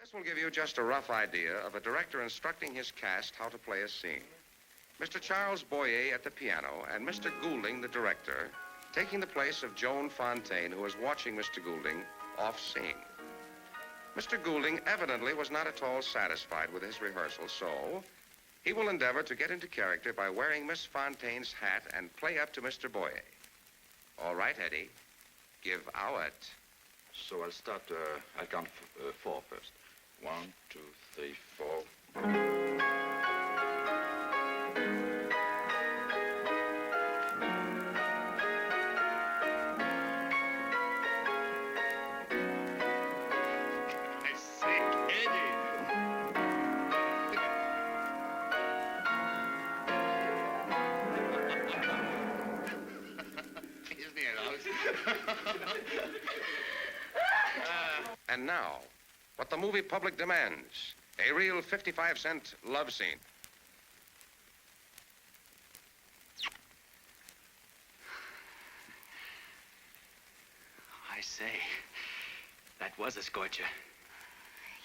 This will give you just a rough idea of a director instructing his cast how to play a scene. Mr. Charles Boyer at the piano and Mr. Goulding, the director, taking the place of Joan Fontaine, who was watching Mr. Goulding off scene. Mr. Goulding evidently was not at all satisfied with his rehearsal, so he will endeavor to get into character by wearing Miss Fontaine's hat and play up to Mr. Boyer. All right, Eddie, give out. So I'll start, I'll count four first. 1, 2, 3, 4. And now, what the movie public demands, a real 55-cent love scene. I say, that was a scorcher.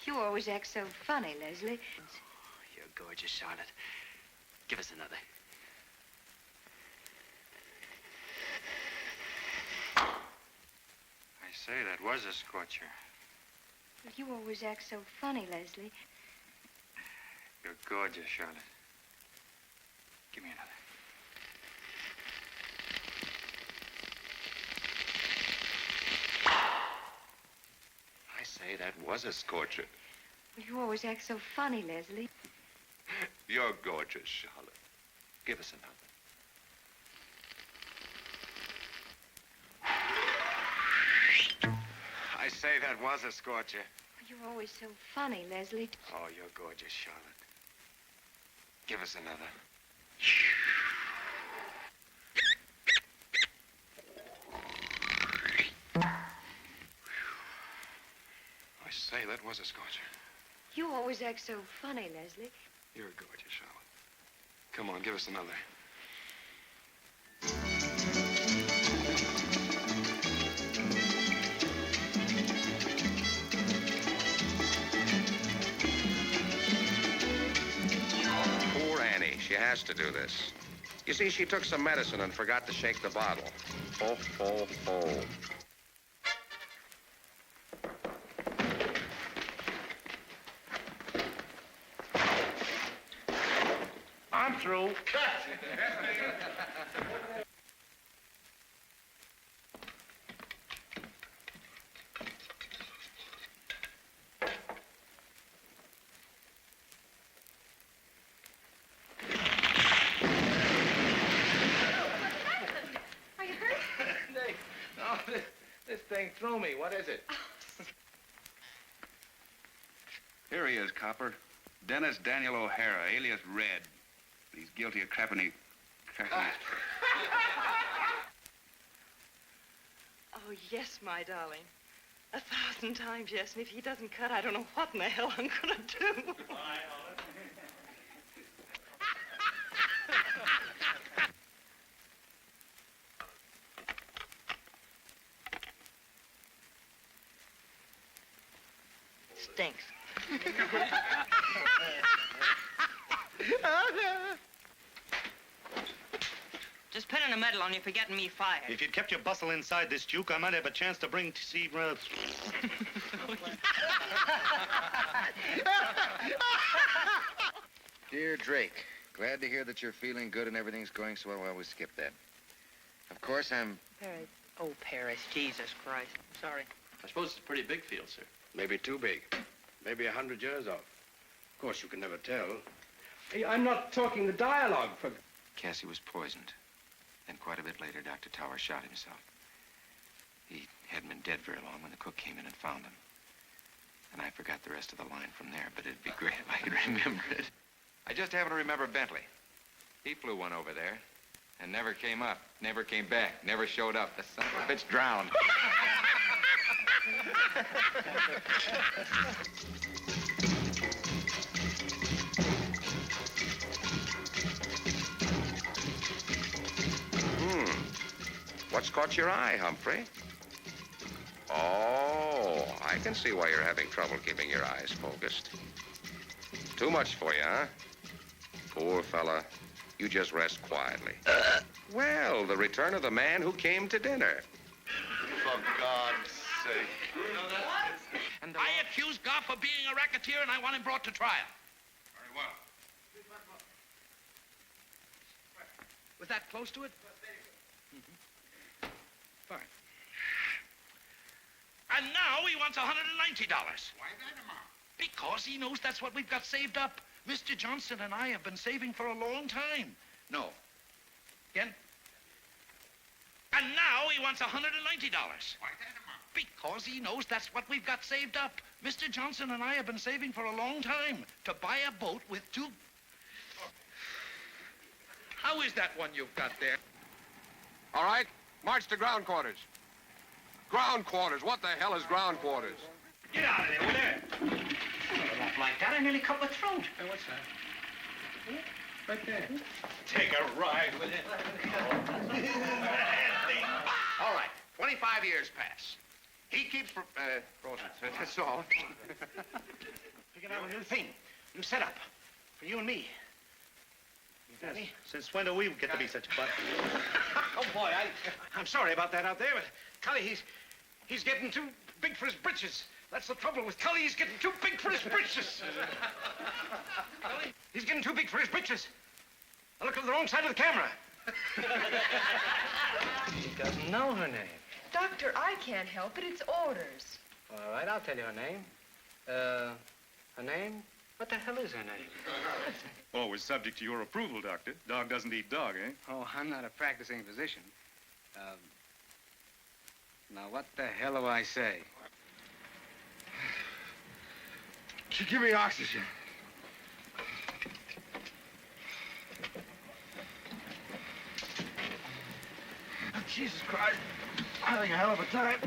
You always act so funny, Leslie. Oh, you're gorgeous, Charlotte. Give us another. I say, that was a scorcher. You always act so funny, Leslie. You're gorgeous, Charlotte. Give me another. I say, that was a scorcher. You always act so funny, Leslie. You're gorgeous, Charlotte. Give us another. I say, that was a scorcher. You're always so funny, Leslie. Oh, you're gorgeous, Charlotte. Give us another. I say, that was a scorcher. You always act so funny, Leslie. You're gorgeous, Charlotte. Come on, give us another. Poor Annie. She has to do this. You see, she took some medicine and forgot to shake the bottle. Oh, oh, oh. I'm through. Are you hurt? No, this thing threw me. What is it? Here he is, Copper. Dennis Daniel O'Hara, alias Red. He's guilty of cracking Oh, yes, my darling. 1,000 times yes, and if he doesn't cut, I don't know what in the hell I'm gonna do. Stinks. Just pinning a medal on you for getting me fired. If you'd kept your bustle inside this juke, I might have a chance to bring to see... Dear Drake, glad to hear that you're feeling good and everything's going so well. We skip that. Of course, I'm... Paris. Oh, Paris. Jesus Christ. Sorry. I suppose it's a pretty big field, sir. Maybe too big. Maybe 100 years off. Of course, you can never tell. Hey, I'm not talking the dialogue for... Cassie was poisoned. Then quite a bit later, Dr. Tower shot himself. He hadn't been dead very long when the cook came in and found him. And I forgot the rest of the line from there, but it'd be great if I could remember it. I just happen to remember Bentley. He flew one over there and never came up, never came back, never showed up. The son of a bitch drowned. What's caught your eye, Humphrey? Oh, I I can see why you're having trouble keeping your eyes focused. Too much for you, huh? Poor fella. You just rest quietly. Well, the return of the man who came to dinner. For God's sake. I accuse Goff of being a racketeer, and I want him brought to trial. Very well. Was that close to it? Fine. And now he wants $190. Why that amount? Because he knows that's what we've got saved up. Mr. Johnson and I have been saving for a long time. No. Again? And now he wants $190. Why that amount? Because he knows that's what we've got saved up. Mr. Johnson and I have been saving for a long time to buy a boat with two... How is that one you've got there? All right, march to ground quarters. Ground quarters? What the hell is ground quarters? Get out of there, will you? Not like that. I nearly cut my throat. Hey, what's that? Right there. Take a ride with it. All right, 25 years pass. He keeps... frozen. That's all. Figured out a new thing. New setup. For you and me. Danny? Since when do we get to be such butt? Oh, boy, I'm sorry about that out there, but Cully, he's getting too big for his britches. That's the trouble with Cully. He's getting too big for his britches. Cully, he's getting too big for his britches. I look on the wrong side of the camera. She doesn't know her name. Doctor, I can't help it. It's orders. All right, I'll tell you her name. Her name? What the hell is her name? Always subject to your approval, Doctor. Dog doesn't eat dog, eh? Oh, I'm not a practicing physician. Now, what the hell do I say? Give me oxygen. Oh, Jesus Christ. I'm having a hell of a time.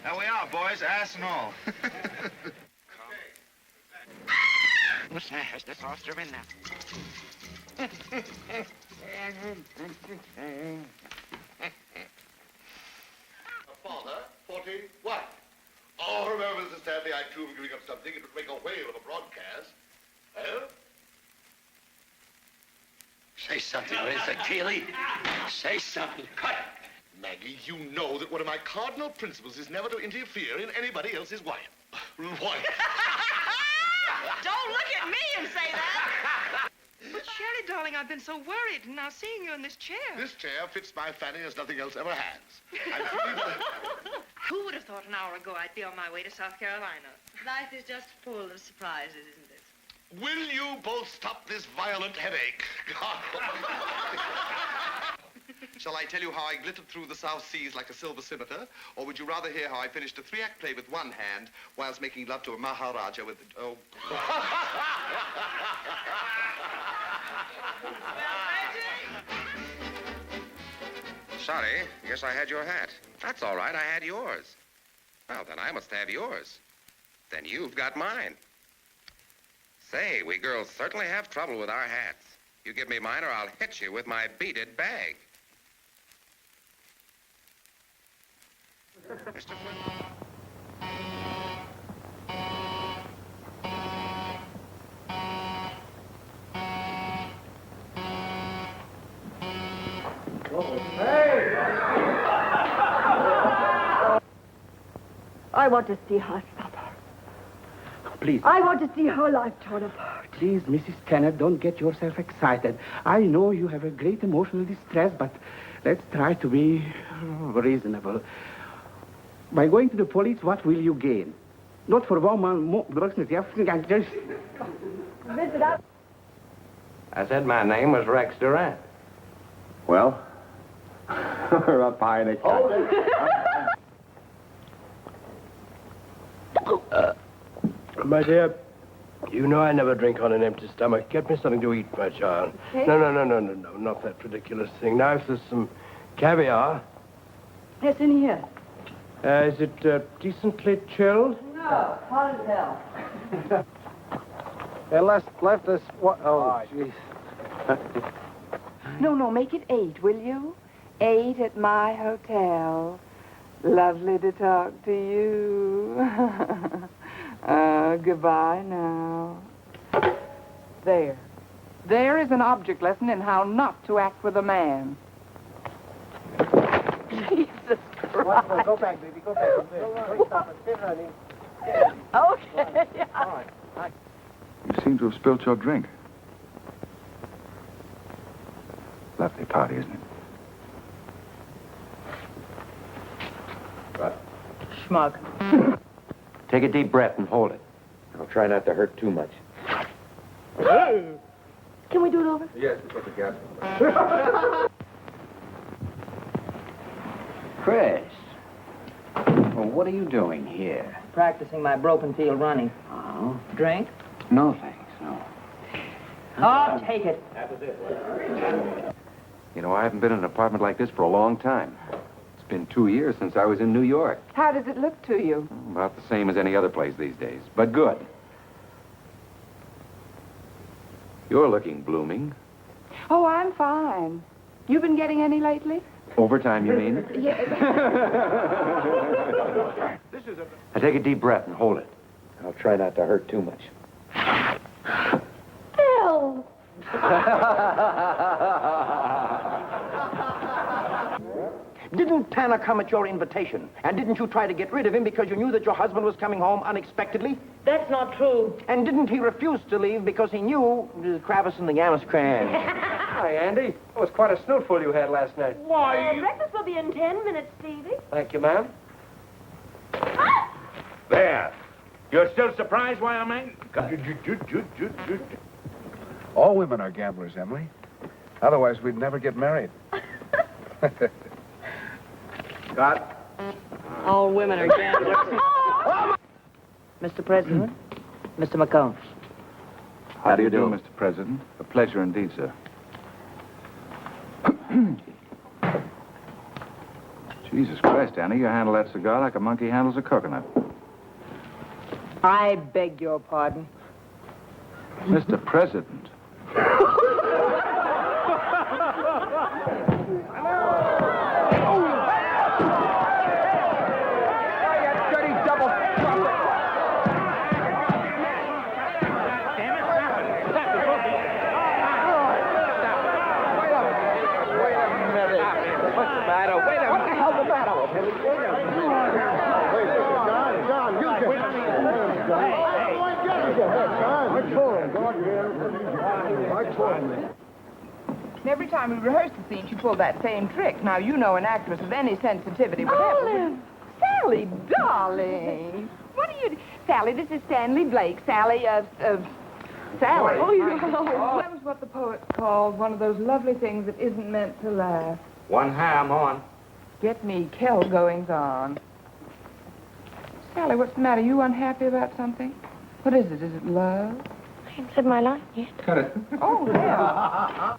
There we are, boys, ass and all. There's the saucer in there. Father, 41. Oh, remember, Mr. Stanley, I too am giving up something. It would make a whale of a broadcast. Well? Say something, Mr. Keeley. Say something. Cut. Maggie, you know that one of my cardinal principles is never to interfere in anybody else's wife. Wife. Don't look at me and say that. But, Sherry, darling, I've been so worried. Now, seeing you in this chair. This chair fits my fanny as nothing else ever has. Who would have thought an hour ago I'd be on my way to South Carolina? Life is just full of surprises, isn't it? Will you both stop this violent headache? Shall I tell you how I glittered through the South Seas like a silver scimitar? Or would you rather hear how I finished a 3-act play with one hand whilst making love to a Maharaja with... Oh. Sorry, guess I had your hat. That's all right, I had yours. Well, then I must have yours. Then you've got mine. Say, we girls certainly have trouble with our hats. You give me mine or I'll hit you with my beaded bag. Mr. Flynn. I want to see her suffer. Please. I want to see her life torn apart. Please, Mrs. Tanner, don't get yourself excited. I know you have a great emotional distress, but let's try to be reasonable. By going to the police, what will you gain? Not for one man. I said my name was Rex Durant. Well, we're up high in the My dear, you know I never drink on an empty stomach. Get me something to eat, my child. Okay. No, not that ridiculous thing. Now, if there's some caviar. Yes, in here. Is it decently chilled? No, hot as hell. They left us what? Oh, jeez. No, make it 8, will you? 8 at my hotel. Lovely to talk to you. Goodbye now. There. There is an object lesson in how not to act with a man. Jesus Christ. Go back, baby. Go back. Don't stop it. Sit, honey. Okay. All right. You seem to have spilt your drink. Lovely party, isn't it? What? Schmuck. Take a deep breath and hold it. I'll try not to hurt too much. Can we do it over? Yes, put the gas. Chris. Well, what are you doing here? Practicing my broken field running. Oh? Drink? No, thanks, no. Oh, take it. That was it. You know, I haven't been in an apartment like this for a long time. It's been 2 years since I was in New York. How does it look to you? About the same as any other place these days, but good. You're looking blooming. Oh, I'm fine. You been getting any lately? Overtime, you mean? Yes. Now take a deep breath and hold it. I'll try not to hurt too much. Phil! Didn't Tanner come at your invitation? And didn't you try to get rid of him because you knew that your husband was coming home unexpectedly? That's not true. And didn't he refuse to leave because he knew Kravis and the Yammerskran? Hi, Andy. That was quite a snootful you had last night. Why? Breakfast will be in 10 minutes, Stevie. Thank you, ma'am. There. You're still surprised why I'm angry? All women are gamblers, Emily. Otherwise, we'd never get married. Scott? All women are gamblers. Mr. President, Mr. McComb. How do you do, Mr. President? A pleasure indeed, sir. Jesus Christ, Annie, you handle that cigar like a monkey handles a coconut. I beg your pardon. Mr. President. Every time we rehearse the scene, she pulled that same trick. Now, you know an actress of any sensitivity would have... Sally, darling. What are you... Sally, this is Stanley Blake. Sally, Sally. Oh, you know. That was what the poet called one of those lovely things that isn't meant to last. One high, I'm on. Get me Kel goings on. Sally, what's the matter? You unhappy about something? What is it? Is it love? I haven't said my line yet. Cut it. Oh, yeah.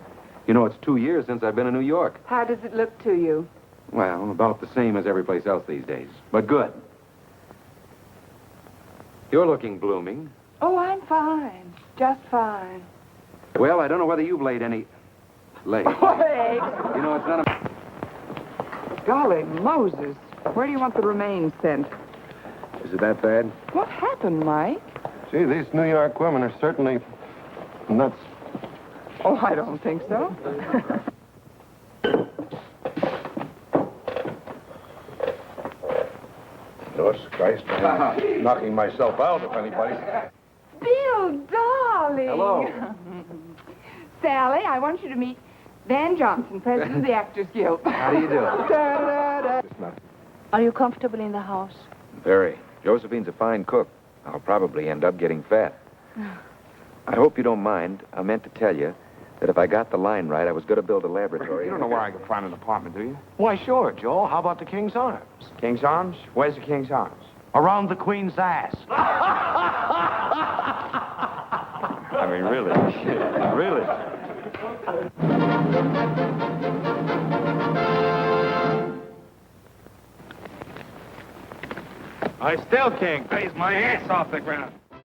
You know, it's 2 years since I've been in New York. How does it look to you? Well, about the same as every place else these days, but good. You're looking blooming. Oh, I'm fine. Just fine. Well, I don't know whether you've laid any... Laid. Wait. You know, it's not a... Golly Moses. Where do you want the remains sent? Is it that bad? What happened, Mike? Gee, these New York women are certainly nuts. Oh, I don't think so. Jesus Christ, I'm knocking myself out, if anybody. Bill, darling. Hello. Sally, I want you to meet Van Johnson, president of the Actors Guild. How do you do? Are you comfortable in the house? Very. Josephine's a fine cook. I'll probably end up getting fat. I hope you don't mind. I meant to tell you that if I got the line right, I was going to build a laboratory. You don't know where I can find an apartment, do you? Why, sure, Joe. How about the King's Arms? King's Arms? Where's the King's Arms? Around the Queen's ass. I mean, really? Really? I still can't raise my ass off the ground.